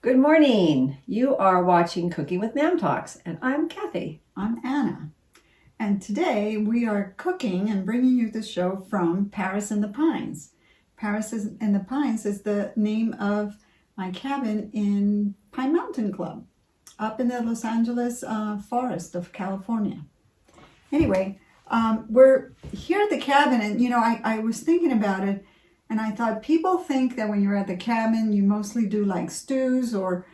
Good morning. You are watching Cooking with Ma'am Talks, and I'm Kathy. I'm Anna. And today we are cooking and bringing you the show from Paris in the Pines. Paris in the Pines is the name of my cabin in Pine Mountain Club, up in the Los Angeles forest of California. Anyway, we're here at the cabin, and I was thinking about it. And I thought people think that when you're at the cabin, you mostly do like stews or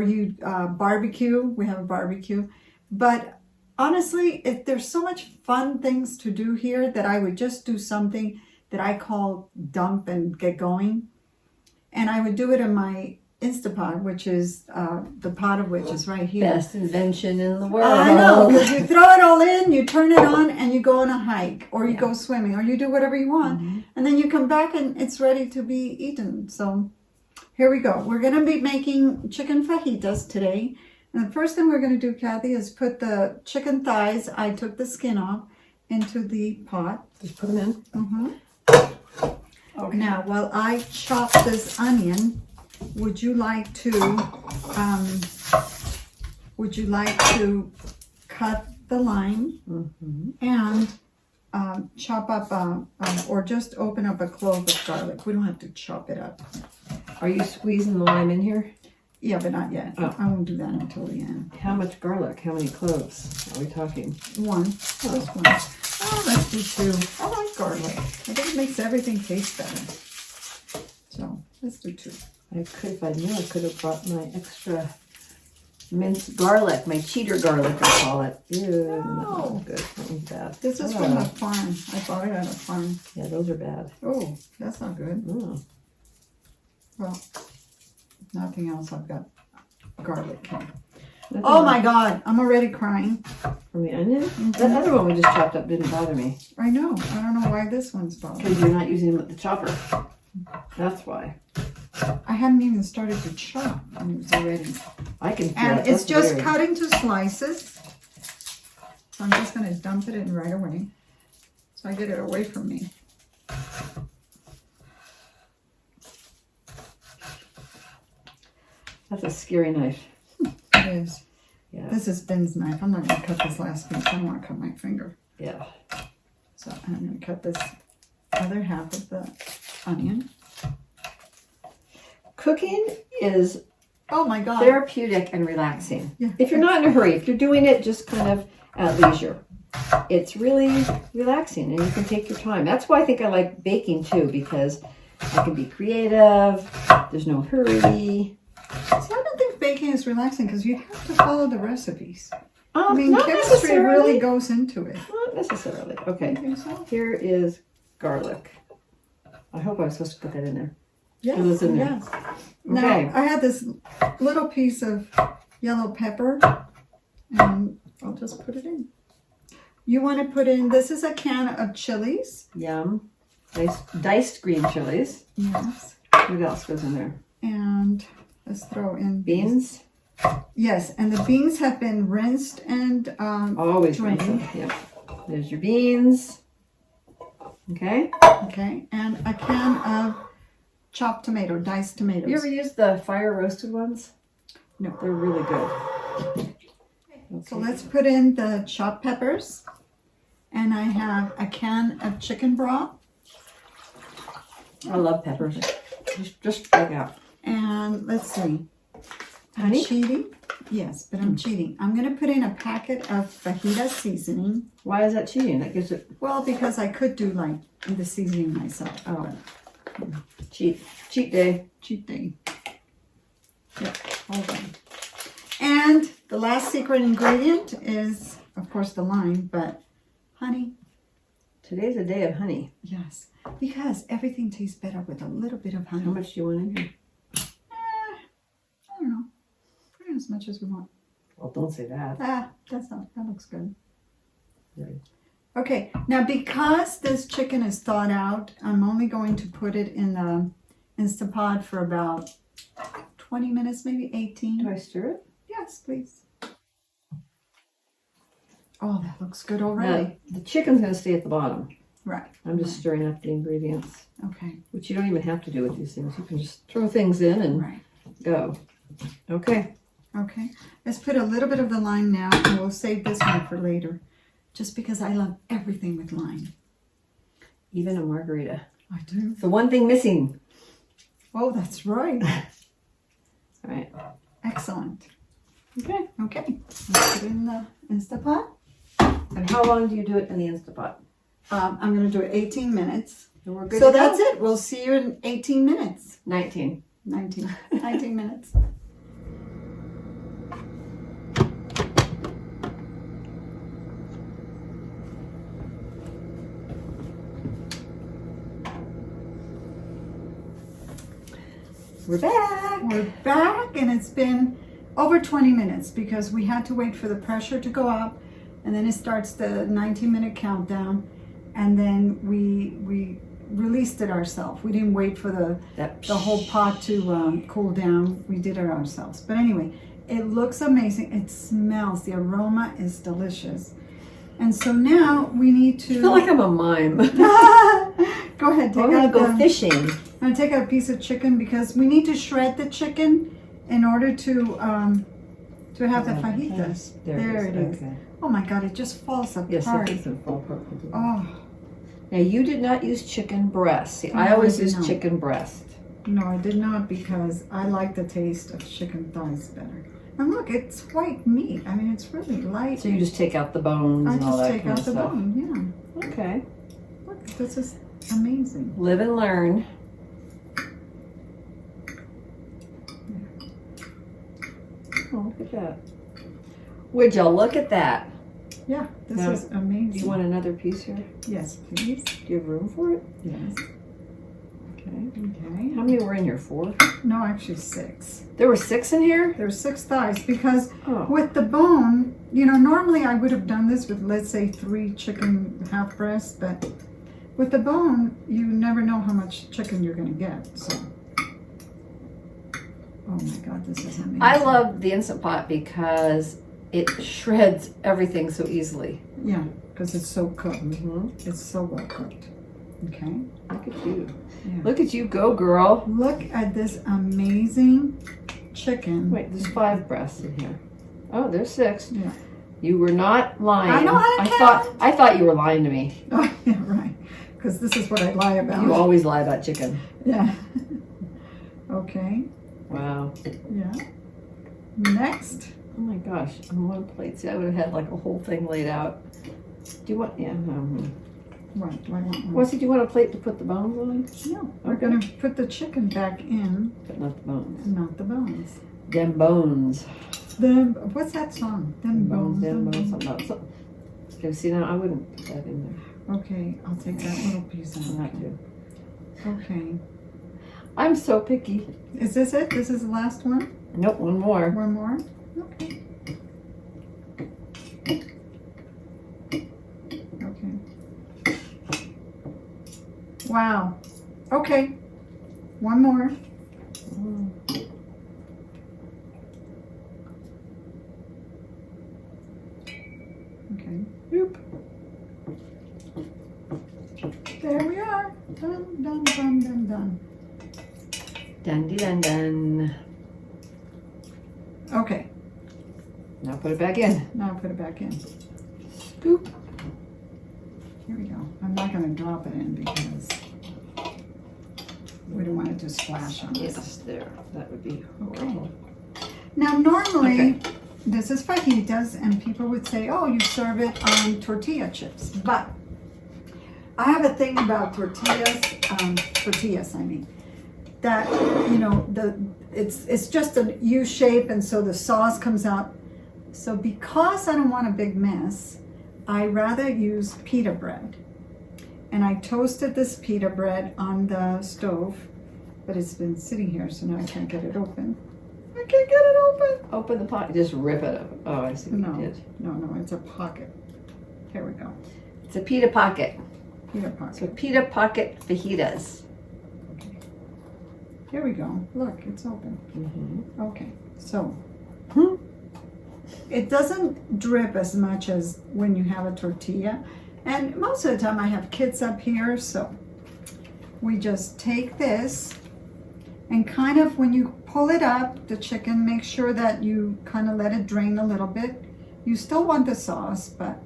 you barbecue. We have a barbecue. But honestly, there's so much fun things to do here that I would just do something that I call dump and get going. And I would do it in my Instapot, which is the pot of which is right here. Best invention in the world. I know, because you throw it all in, you turn it on, and you go on a hike, or you go swimming, or you do whatever you want. Mm-hmm. And then you come back and it's ready to be eaten. So here we go. We're going to be making chicken fajitas today. And the first thing we're going to do, Kathy, is put the chicken thighs, I took the skin off, into the pot. Just put them in. Mm-hmm. Okay. Now, while I chop this onion, would you like to cut the lime and chop up or just open up a clove of garlic? We don't have to chop it up. Are you squeezing the lime in here? Yeah, but not yet. Oh. I won't do that until the end. How much garlic? How many cloves are we talking? One. Just one. Oh, let's do two. I like garlic. I think it makes everything taste better. So let's do two. If I knew, I could have brought my extra minced garlic, my cheater garlic, I call it. Ew, no. Good. That one's bad. This is from the farm. I bought it at a farm. Yeah, those are bad. Oh, that's not good. Oh. Well, nothing else. I've got garlic. Oh my God, I'm already crying. From the onion? Mm-hmm. That other one we just chopped up didn't bother me. I know. I don't know why this one's bothering me. Because you're not using the chopper. That's why. I hadn't even started to chop, and it was already. I can feel and it. it's That's just weird. cut into slices. So I'm just going to dump it in right away, so I get it away from me. That's a scary knife. It is. Yeah. This is Ben's knife. I'm not going to cut this last piece. I don't want to cut my finger. Yeah. So I'm going to cut this other half of the onion. Cooking is oh my God, therapeutic and relaxing. Yeah. If you're not in a hurry, if you're doing it just kind of at leisure, it's really relaxing and you can take your time. That's why I think I like baking too, because I can be creative. There's no hurry. See, I don't think baking is relaxing because you have to follow the recipes. I mean, not chemistry really goes into it. Not necessarily. Okay. You think so? Here is garlic. I hope I was supposed to put that in there. Yes, It's in there. yes. Now, Okay. I had this little piece of yellow pepper, and I'll just put it in. You want to put in, this is a can of chilies. Yum. Nice diced green chilies. Yes. What else goes in there? And let's throw in Beans. Yes, and the beans have been rinsed and Always drained. rinsed. Yep. There's your beans. Okay. Okay, and a can of chopped tomato, diced tomatoes. You ever use the fire roasted ones? No. They're really good. Okay. So let's put in the chopped peppers. And I have a can of chicken broth. I love peppers. Just break out. And let's see. Honey? I'm cheating. Yes, but I'm cheating. I'm going to put in a packet of fajita seasoning. Why is that cheating? That gives it Well, because I could do like the seasoning myself. oh cheat day. Cheat day. Yep, hold on. And the last secret ingredient is, of course, the lime, but honey. Today's a day of honey. Yes, because everything tastes better with a little bit of honey. How much do you want in here? I don't know. Put in as much as we want. Well, don't say that. That looks good. Right. Okay, now because this chicken is thawed out, I'm only going to put it in the Instapot for about 20 minutes, maybe 18. Do I stir it? Yes, please. Oh, that looks good already. Now, the chicken's going to stay at the bottom. Right. I'm just stirring up the ingredients, Okay. which you don't even have to do with these things. You can just throw things in and Right. go. Okay. Okay, let's put a little bit of the lime now, and we'll save this one for later. Just because I love everything with lime. Even a margarita. I do. So one thing missing. Oh, that's right. All right. Excellent. Okay. Okay, let's put it in the Instapot. And how long do you do it in the Instapot? I'm going to do it 18 minutes. And we're good So to go? that's it. We'll see you in 18 minutes. 19. 19 minutes. We're back. We're back, and it's been over 20 minutes because we had to wait for the pressure to go up, and then it starts the 19-minute countdown, and then we released it ourselves. We didn't wait for the whole pot to cool down. We did it ourselves. But anyway, it looks amazing. It smells. The aroma is delicious. And so now we need to... I feel like I'm a mime. Go ahead, take We're gonna out go fishing. I'm gonna take out a piece of chicken because we need to shred the chicken in order to have the fajitas. There it is. Okay. Oh my God, it just falls apart. Yes, it doesn't fall apart. Oh, Now you did not use chicken breast. See, No, I always I did use not. chicken breast. no, I did not because I like the taste of chicken thighs better. And look, it's white meat. I mean, it's really light. So you just take out the bones I and all just that take kind out of the stuff. bone, yeah. Okay. Look, this is amazing. Live and learn. Oh, look at that. Would you look at that? Yeah, this Now, is amazing. Do you want another piece here? Yes, please. Do you have room for it? Yes. Okay. Okay. How many were in here? 4? No, actually 6. There were 6 in here? There's 6 thighs because Oh. with the bone, you know, normally I would have done this with, let's say, 3 chicken half breasts, but with the bone, you never know how much chicken you're going to get. So, oh my God, this is amazing. I love the Instant Pot because it shreds everything so easily. Yeah, because it's so cooked. Mm-hmm. It's so well cooked. Okay. Look at you. Yeah. Look at you go, girl. Look at this amazing chicken. Wait, there's 5 breasts in here. Oh, there's 6. Yeah. You were not lying. I know how to count. I thought you were lying to me. Oh, yeah, right. Because this is what I lie about. You always lie about chicken. Yeah. Okay. Wow. Yeah. Next. Oh my gosh, on one plate. See, I would have had like a whole thing laid out. Do you want, yeah. What do I want? Well, see, do you want a plate to put the bones on? No, we're Okay. going to put the chicken back in, But not the bones. not the bones. Them bones. What's that song? Them Bones, bones. them them bones, bones. something else. Okay, see, now I wouldn't put that in there. Okay, I'll take that little piece out. Not to. Okay. I'm so picky. Is this it? This is the last one? Nope, one more. One more? Okay. Okay. Wow. Okay. One more. Okay. Boop. There we are. Done, done, done, done, done. Dun dun dun. Okay. Now put it back in. Now put it back in. Scoop. Here we go. I'm not going to drop it in because we don't want it to splash on us. Yes, there. That would be horrible. Now, normally, Okay. this is fajitas, and people would say, oh, you serve it on tortilla chips. But I have a thing about tortillas, I mean, that, you know, it's just a U shape, and so the sauce comes out. So because I don't want a big mess, I rather use pita bread. And I toasted this pita bread on the stove, but it's been sitting here, so now I can't get it open. I can't get it open. Open the pot. Just rip it up. Oh, I see what No, you did. no, it's a pocket. Here we go. It's a pita pocket. Pita pocket. So pita pocket fajitas. Here we go. Look, it's open. Mm-hmm. Okay, so it doesn't drip as much as when you have a tortilla. And most of the time I have kids up here, so we just take this And kind of when you pull it up, the chicken, make sure that you kind of let it drain a little bit. You still want the sauce, but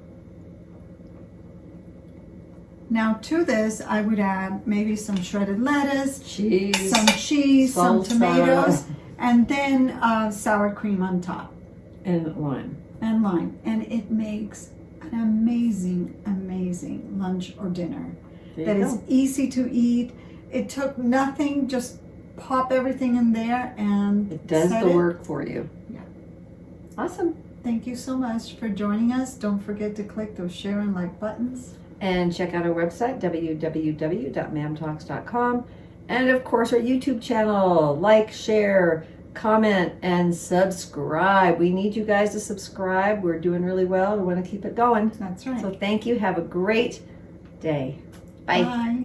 now to this, I would add maybe some shredded lettuce, Cheese. some cheese, some Salsa. tomatoes, and then sour cream on top. And lime. And lime. And it makes an amazing, amazing lunch or dinner that is easy to eat. It took nothing, just pop everything in there and It does the work for you. Yeah. Awesome. Thank you so much for joining us. Don't forget to click those share and like buttons. And check out our website, www.mamtalks.com. And of course, our YouTube channel. Like, share, comment, and subscribe. We need you guys to subscribe. We're doing really well. We want to keep it going. That's right. So thank you. Have a great day. Bye. Bye.